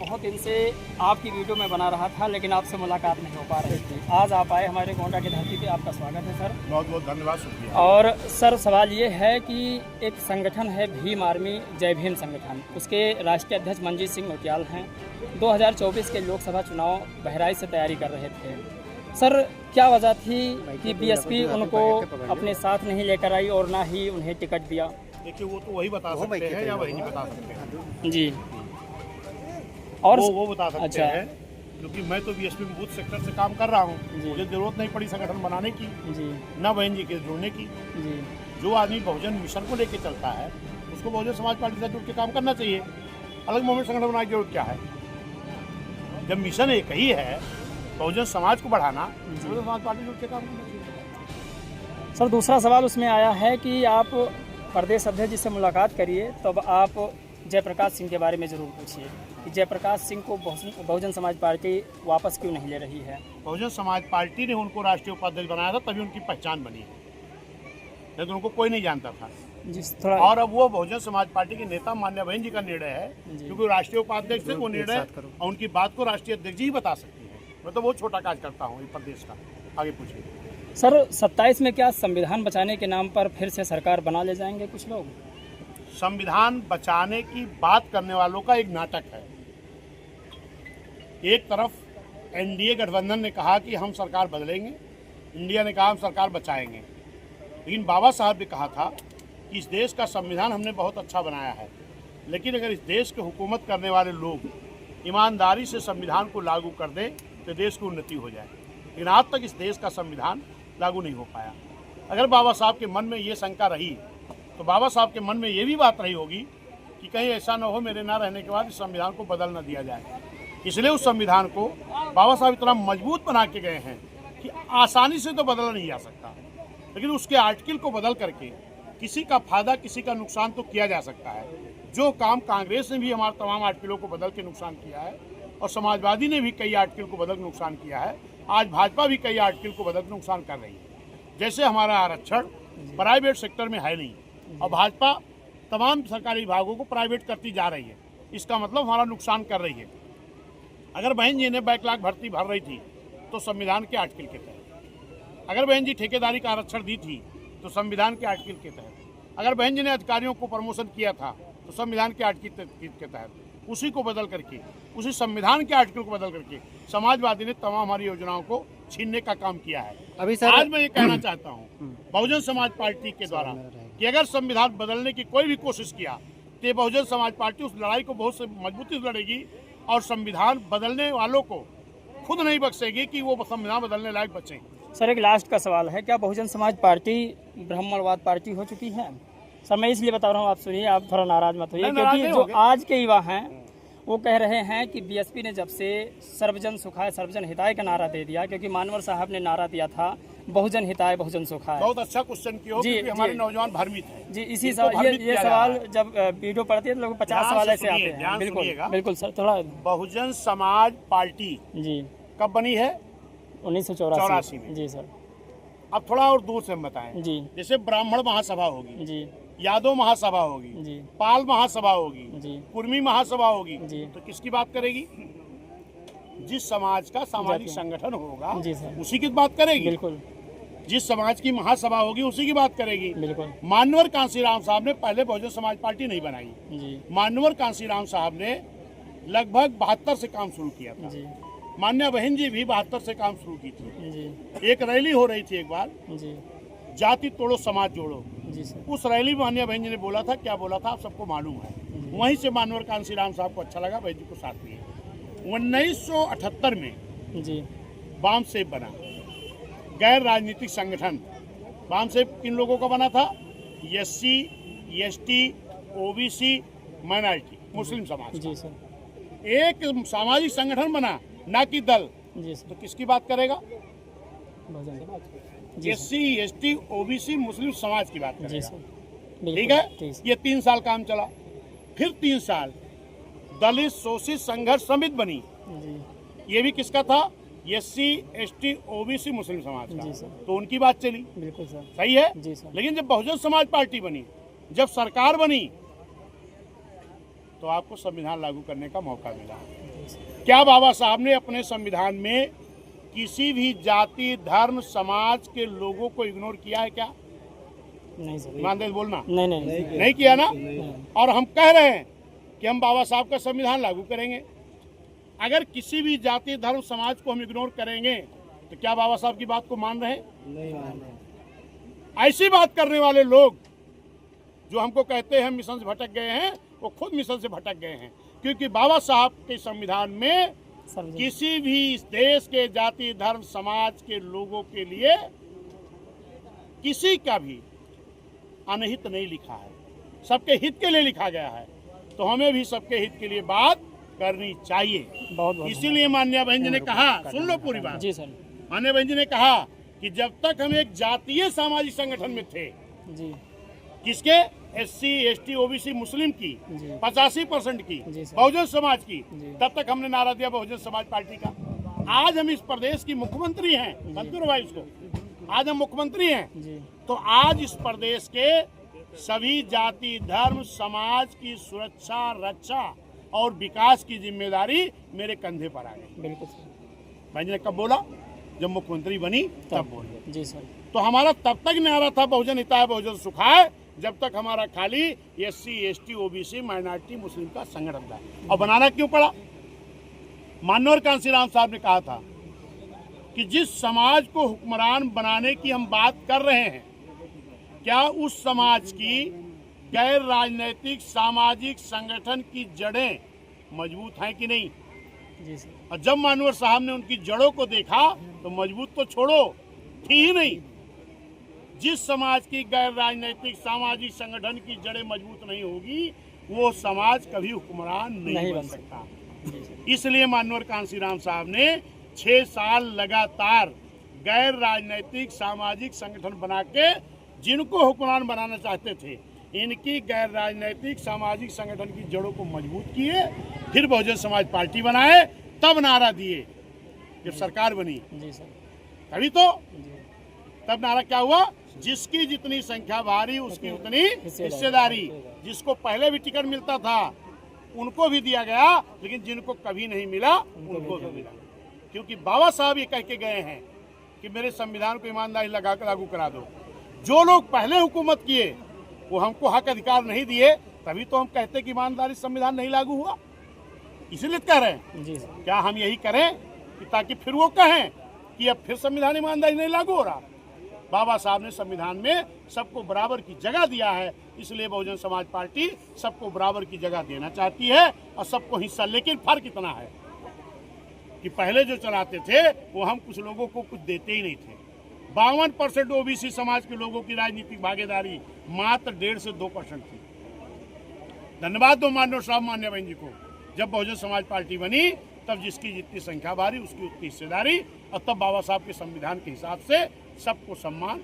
बहुत दिन से आपकी वीडियो में बना रहा था, लेकिन आपसे मुलाकात नहीं हो पा रही थी। आज आप आए हमारे गोंडा की धरती पे, आपका स्वागत है सर। बहुत बहुत धन्यवाद, शुक्रिया। और सर, सवाल ये है कि एक संगठन है भीम आर्मी, जय भीम संगठन, उसके राष्ट्रीय अध्यक्ष मंजीत सिंह नौटियाल हैं। 2024 के लोकसभा चुनाव बहराइच से तैयारी कर रहे थे। सर, क्या वजह थी कि बीएसपी उनको अपने साथ नहीं लेकर आई और ना ही उन्हें टिकट दिया? देखिए, वो तो वही बता सकते हैं या वही नहीं बता सकते हैं जी। और वो बता सकते हैं, क्योंकि मैं तो बीएसपी में बूथ सेक्टर से काम कर रहा हूँ। मुझे जरूरत नहीं पड़ी संगठन बनाने की, न बहन जी के जुड़ने की। जो आदमी बहुजन मिशन को लेकर चलता है उसको बहुजन समाज पार्टी से जुड़ के काम करना चाहिए। अलग मूवमेंट संगठन बनाने की जरूरत क्या है? जब मिशन एक ही है बहुजन समाज को बढ़ाना, बहुजन समाज पार्टी जुड़ के काम करना चाहिए। सर, दूसरा सवाल उसमें आया है कि आप प्रदेश अध्यक्ष जी से मुलाकात करिए, तब आप जयप्रकाश सिंह के बारे में ज़रूर पूछिए कि जयप्रकाश सिंह को बहुजन समाज पार्टी वापस क्यों नहीं ले रही है। बहुजन समाज पार्टी ने उनको राष्ट्रीय उपाध्यक्ष बनाया था, तभी उनकी पहचान बनी, नहीं तो उनको कोई नहीं जानता था। थोड़ा और अब वो बहुजन समाज पार्टी के नेता मान्य बहन जी का निर्णय है, क्योंकि राष्ट्रीय उपाध्यक्ष से वो निर्णय और उनकी बात को राष्ट्रीय अध्यक्ष जी ही बता सकती है। मैं तो बहुत छोटा काज करता हूँ प्रदेश का। आगे पूछिए सर। 27 में क्या संविधान बचाने के नाम पर फिर से सरकार बना ले जाएंगे कुछ लोग? संविधान बचाने की बात करने वालों का एक नाटक है। एक तरफ एनडीए गठबंधन ने कहा कि हम सरकार बदलेंगे, इंडिया ने कहा हम सरकार बचाएंगे। लेकिन बाबा साहब ने कहा था कि इस देश का संविधान हमने बहुत अच्छा बनाया है, लेकिन अगर इस देश के हुकूमत करने वाले लोग ईमानदारी से संविधान को लागू कर दें तो देश की उन्नति हो जाए। लेकिन आज तक इस देश का संविधान लागू नहीं हो पाया। अगर बाबा साहब के मन में ये शंका रही तो बाबा साहब के मन में ये भी बात रही होगी कि कहीं ऐसा न हो मेरे ना रहने के बाद इस संविधान को बदल न दिया जाए। इसलिए उस संविधान को बाबा साहब इतना मजबूत बना के गए हैं कि आसानी से तो बदला नहीं जा सकता, लेकिन उसके आर्टिकल को बदल करके किसी का फायदा किसी का नुकसान तो किया जा सकता है। जो काम कांग्रेस ने भी हमारे तमाम आर्टिकलों को बदल के नुकसान किया है और समाजवादी ने भी कई आर्टिकल को बदल के नुकसान किया है, आज भाजपा भी कई आर्टिकल को बदल के नुकसान कर रही है। जैसे हमारा आरक्षण प्राइवेट सेक्टर में है नहीं और भाजपा तमाम सरकारी विभागों को प्राइवेट करती जा रही है, इसका मतलब हमारा नुकसान कर रही है। अगर बहन जी ने बैकलॉग भर्ती भर रही थी तो संविधान के आर्टिकल के तहत, अगर बहन जी ठेकेदारी का आरक्षण दी थी तो संविधान के आर्टिकल के तहत, अगर बहन जी ने अधिकारियों को प्रमोशन किया था तो संविधान के आर्टिकल के तहत, उसी को बदल करके, उसी संविधान के आर्टिकल को बदल करके समाजवादी ने तमाम हमारी योजनाओं को छीनने का काम किया है। अभी सर, आज मैं ये कहना चाहता हूँ बहुजन समाज पार्टी के द्वारा कि अगर संविधान बदलने की कोई भी कोशिश किया तो बहुजन समाज पार्टी उस लड़ाई को बहुत से मजबूती से लड़ेगी और संविधान बदलने वालों को खुद नहीं बख्शेगी कि वो संविधान बदलने लायक बचे। सर, एक लास्ट का सवाल है, क्या बहुजन समाज पार्टी ब्राह्मणवाद पार्टी हो चुकी है? सर, मैं इसलिए बता रहा हूँ, आप सुनिए, आप थोड़ा नाराज मत होइए, क्योंकि जो आज के युवा हैं वो कह रहे हैं कि बीएसपी ने जब से सर्वजन सुखाय सर्वजन हिताय का नारा दे दिया, क्योंकि मानवर साहब ने नारा दिया था बहुजन हिताय बहुजन सुखाय। बहुत अच्छा क्वेश्चन किया, क्योंकि हमारे नौजवान भ्रमित हैं। जी, इसी सवाल ये सवाल जब वीडियो पढ़ते हैं तो लोग 50 सवाल ऐसे आते हैं। बिल्कुल बिल्कुल सर, थोड़ा। बहुजन समाज पार्टी जी कब बनी है? 1984 में। जी सर। अब थोड़ा और दूर से हम बताएं। जी। जैसे ब्राह्मण महासभा होगी जी, यादव महासभा होगी जी, पाल महासभा होगी जी, कुर्मी महासभा होगी जी, तो किसकी बात करेगी? जिस समाज का सामाजिक संगठन होगा जी सर, उसी की बात करेगी। बिल्कुल। जिस समाज की महासभा होगी उसी की बात करेगी। बिल्कुल। मानवर कांसीराम साहब ने पहले बहुजन समाज पार्टी नहीं बनाई। जी। मानवर कांसीराम साहब ने लगभग 72 से काम शुरू किया था। जी। मान्या बहन जी भी 72 से काम शुरू की थी। जी। एक रैली हो रही थी एक बार, जी। जाति तोड़ो समाज जोड़ो। जी सर। उस रैली में मान्या बहन जी ने बोला था, क्या बोला था आप सबको मालूम है। वहीं से मानवर कांसीराम साहब को अच्छा लगा, बहन जी को साथ दिए। 1978 में जी वाम सेब बना, गैर राजनीतिक संगठन। वाम सेब किन लोगों का बना था? SC, ST, OBC, माइनॉरिटी, मुस्लिम समाज। जी सर। एक सामाजिक संगठन बना, ना कि दल। जी सर। तो किसकी बात करेगा? जी SC, ST, OBC, मुस्लिम समाज की बात जी करेगा। सर। ठीक है। ये 3 साल काम चला, फिर 3 साल दलित शोषित संघर्ष समिति बनी। जी। ये भी किसका था? SC, ST, OBC, मुस्लिम समाज का। जी सर। तो उनकी बात चली। बिल्कुल सर। सही है। जी सर। लेकिन जब बहुजन समाज पार्टी बनी, जब सरकार बनी, तो आपको संविधान लागू करने का मौका मिला। क्या बाबा साहब ने अपने संविधान में किसी भी जाति, धर्म, समाज के लोगों को इग्नोर किया है क्या? नहीं सर, ईमानदारी बोलना, नहीं किया ना। और हम कह रहे हैं कि हम बाबा साहब का संविधान लागू करेंगे। अगर किसी भी जाति, धर्म, समाज को हम इग्नोर करेंगे तो क्या बाबा साहब की बात को मान रहे हैं? नहीं मान रहे। ऐसी बात करने वाले लोग जो हमको कहते हैं मिशन से भटक गए हैं, वो खुद मिशन से भटक गए हैं, क्योंकि बाबा साहब के संविधान में किसी भी इस देश के जाति, धर्म, समाज के लोगों के लिए किसी का भी अनहित नहीं लिखा है, सबके हित के लिए लिखा गया है। तो हमें भी सबके हित के लिए बात करनी चाहिए। बहुत इसीलिए माननीय बहन जी ने कहा, सुन लो पूरी बात। जी सर। माननीय बहन जी ने कहा कि जब तक हम एक जातीय सामाजिक संगठन में थे, जी, किसके? SC, ST, OBC, मुस्लिम की 85% की, बहुजन समाज की, तब तक हमने नारा दिया बहुजन समाज पार्टी का। आज हम इस प्रदेश की मुख्यमंत्री हैं, आज हम मुख्यमंत्री हैं, तो आज इस प्रदेश के सभी जाति, धर्म, समाज की सुरक्षा, रक्षा और विकास की जिम्मेदारी मेरे कंधे पर आ गई। बिल्कुल। भाई जी ने कब बोला? जब मुख्यमंत्री बनी तब बोली। जी सर। तो हमारा तब तक नारा था बहुजन हिताय बहुजन सुखाय, जब तक हमारा खाली SC, ST, OBC, माइनॉरिटी, मुस्लिम का संगठन था। और बनाना क्यों पड़ा? माननीय कांशीराम साहब ने कहा था कि जिस समाज को हुक्मरान बनाने की हम बात कर रहे हैं, क्या उस समाज की गैर राजनीतिक सामाजिक संगठन की जड़ें मजबूत हैं कि नहीं? जी सर। और जब मानवर साहब ने उनकी जड़ों को देखा तो मजबूत तो छोड़ो, थी ही नहीं। जिस समाज की गैर राजनीतिक सामाजिक संगठन की जड़ें मजबूत नहीं होगी, वो समाज कभी हुक्मरान नहीं बन सकता। इसलिए माननीय कांशीराम साहब ने 6 साल लगातार गैर राजनीतिक सामाजिक संगठन बना के जिनको हुक्मरान बनाना चाहते थे, इनकी गैर राजनीतिक सामाजिक संगठन की जड़ों को मजबूत किए, फिर बहुजन समाज पार्टी बनाए, तब नारा दिए जब सरकार बनी। जी सर। तभी तो तब नारा क्या हुआ? जिसकी जितनी संख्या भारी उसकी उतनी हिस्सेदारी। जिसको पहले भी टिकट मिलता था उनको भी दिया गया, लेकिन जिनको कभी नहीं मिला उनको भी मिला, क्योंकि बाबा साहब ये कह के गए हैं कि मेरे संविधान को ईमानदारी लगा कर लागू करा दो। जो लोग पहले हुकूमत किए वो हमको हक अधिकार नहीं दिए, तभी तो हम कहते कि ईमानदारी संविधान नहीं लागू हुआ। इसीलिए कह रहे हैं जी सर। क्या हम यही करें कि ताकि फिर वो कहें कि अब फिर संविधान ईमानदारी नहीं लागू हो रहा? बाबा साहब ने संविधान में सबको बराबर की जगह दिया है, इसलिए बहुजन समाज पार्टी सबको बराबर की जगह देना चाहती है और सबको हिस्सा। लेकिन फर्क इतना है कि पहले जो चलाते थे वो हम कुछ लोगों को कुछ देते ही नहीं थे। 52% OBC समाज के लोगों की राजनीतिक भागीदारी मात्र 1.5 से 2% थी। धन्यवाद दो माननीय साहब, मान्य बहन जी को। जब बहुजन समाज पार्टी बनी तब जिसकी जितनी संख्या भारी उसकी उतनी हिस्सेदारी, और तब बाबा साहब के संविधान के हिसाब से सबको सम्मान,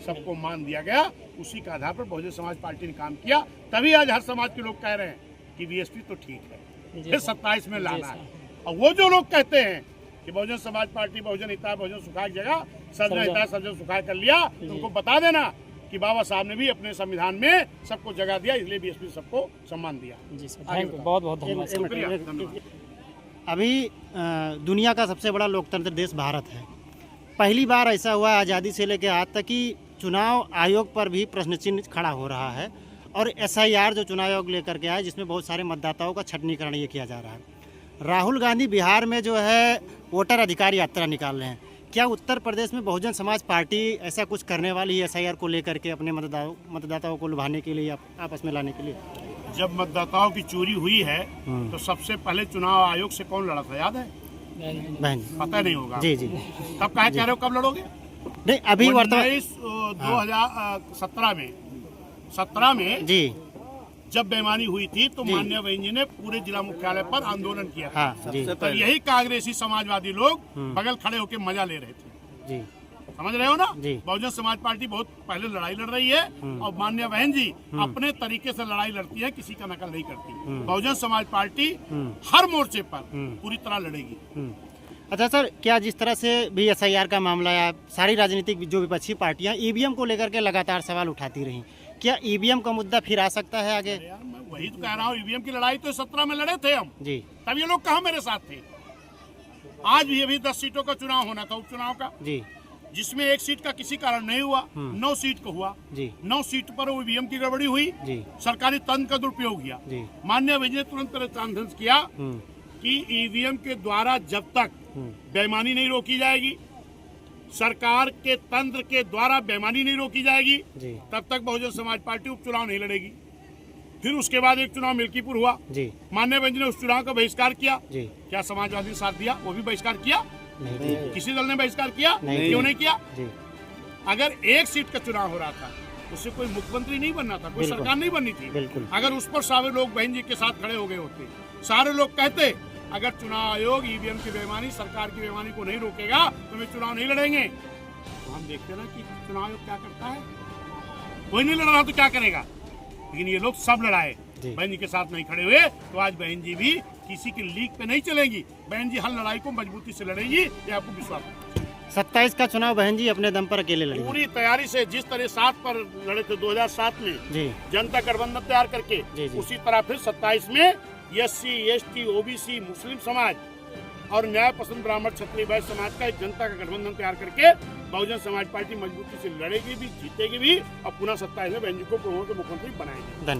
सबको मान दिया गया। उसी के आधार पर बहुजन समाज पार्टी ने काम किया। तभी आज हर समाज के लोग कह रहे हैं कि BSP तो ठीक है, फिर 27 में लाना है। और वो जो लोग कहते हैं कि बहुजन समाज पार्टी बहुजन हिताय बहुजन सुखाय की जगह सर्वजन हिताय सर्वजन सुखाय कर लिया, तो उनको बता देना कि बाबा साहब ने भी अपने संविधान में सबको जगह दिया, इसलिए BSP सबको सम्मान दिया। जी सर, थैंक यू, बहुत बहुत धन्यवाद। अभी दुनिया का सबसे बड़ा लोकतंत्र देश भारत है। पहली बार ऐसा हुआ आज़ादी से लेकर आज तक कि चुनाव आयोग पर भी प्रश्न चिन्ह खड़ा हो रहा है, और SIR जो चुनाव आयोग लेकर के आया, जिसमें बहुत सारे मतदाताओं का छटनीकरण ये किया जा रहा है। राहुल गांधी बिहार में जो है वोटर अधिकार यात्रा निकाल रहे हैं। क्या उत्तर प्रदेश में बहुजन समाज पार्टी ऐसा कुछ करने वाली है SIR को लेकर के, अपने मतदाताओं को लुभाने के लिए या आपस में लाने के लिए? जब मतदाताओं की चोरी हुई है तो सबसे पहले चुनाव आयोग से कौन लड़ा था, याद है? बहन, पता नहीं होगा। जी जी। तब कहा कह रहे हो कब लड़ोगे? नहीं, अभी वर्तमान 2017 में जी जब बेईमानी हुई थी तो माननीय बहन जी ने पूरे जिला मुख्यालय पर आंदोलन किया था। हाँ, जी। तो यही कांग्रेसी समाजवादी लोग बगल खड़े होकर मजा ले रहे थे। जी, समझ रहे हो ना? जी। बहुजन समाज पार्टी बहुत पहले लड़ाई लड़ रही है, और माननीय बहन जी अपने तरीके से लड़ाई लड़ती है, किसी का नकल नहीं करती। बहुजन समाज पार्टी हर मोर्चे पर पूरी तरह लड़ेगी। अच्छा सर, क्या जिस तरह से भी SIR का मामला है, सारी राजनीतिक जो विपक्षी पार्टियां EVM को लेकर के लगातार सवाल उठाती रहीं, क्या ईवीएम का मुद्दा फिर आ सकता है आगे? अरे यार, मैं वही तो कह रहा हूँ, ईवीएम की लड़ाई तो 17 में लड़े थे हम, जी तब ये लोग कहाँ मेरे साथ थे। आज भी अभी 10 सीटों का चुनाव होना था, उपचुनाव का, जी जिसमें एक सीट का किसी कारण नहीं हुआ, 9 सीट का हुआ। जी 9 सीट पर ईवीएम की गड़बड़ी हुई, जी सरकारी तंत्र का दुरुपयोग किया। जी माननीय विजय ने तुरंत ट्रांसलेंस किया कि ईवीएम के द्वारा जब तक बेईमानी नहीं रोकी जाएगी, सरकार के तंत्र के द्वारा बेईमानी नहीं रोकी जाएगी, जी तब तक बहुजन समाज पार्टी उपचुनाव नहीं लड़ेगी। फिर उसके बाद एक चुनाव मिल्कीपुर हुआ, जी माननीय बेंच ने उस चुनाव का बहिष्कार किया। जी क्या समाजवादी ने साथ दिया? वो भी बहिष्कार किया। नहीं किसी दल ने बहिष्कार किया? नहीं। क्यों नहीं किया? जी अगर एक सीट का चुनाव हो रहा था, उससे कोई मुख्यमंत्री नहीं बनना था, कोई बिल्कुल। सरकार नहीं बननी थी। बिल्कुल। अगर उस पर सारे लोग बहन जी के साथ खड़े हो गए होते, सारे लोग कहते अगर चुनाव आयोग ईवीएम की बेईमानी, सरकार की बेईमानी को नहीं रोकेगा तो वे चुनाव नहीं लड़ेंगे। तो हम देखते ना कि चुनाव आयोग क्या करता है। कोई नहीं लड़ रहा तो क्या करेगा, लेकिन ये लोग सब लड़ाए, बहन जी के साथ नहीं खड़े हुए। तो आज बहन जी भी किसी की लीक पे नहीं चलेंगी, बहन जी हर लड़ाई को मजबूती से लड़ेगी, ये आपको विश्वास है। 27 का चुनाव बहन जी अपने दम पर अकेले लड़ेंगे। पूरी तैयारी से, जिस तरह 7 पर लड़े थे 2007 में जी जनता गठबंधन तैयार करके, जी, जी। उसी तरह फिर 27 में SC, ST, OBC, मुस्लिम समाज और न्याय पसंद ब्राह्मण क्षत्रिय वैश्य समाज का एक जनता का गठबंधन तैयार करके बहुजन समाज पार्टी मजबूती से लड़ेगी भी, जीतेगी भी और पुनः 27 में बहन जी को मुख्यमंत्री बनाएंगे। धन्यवाद।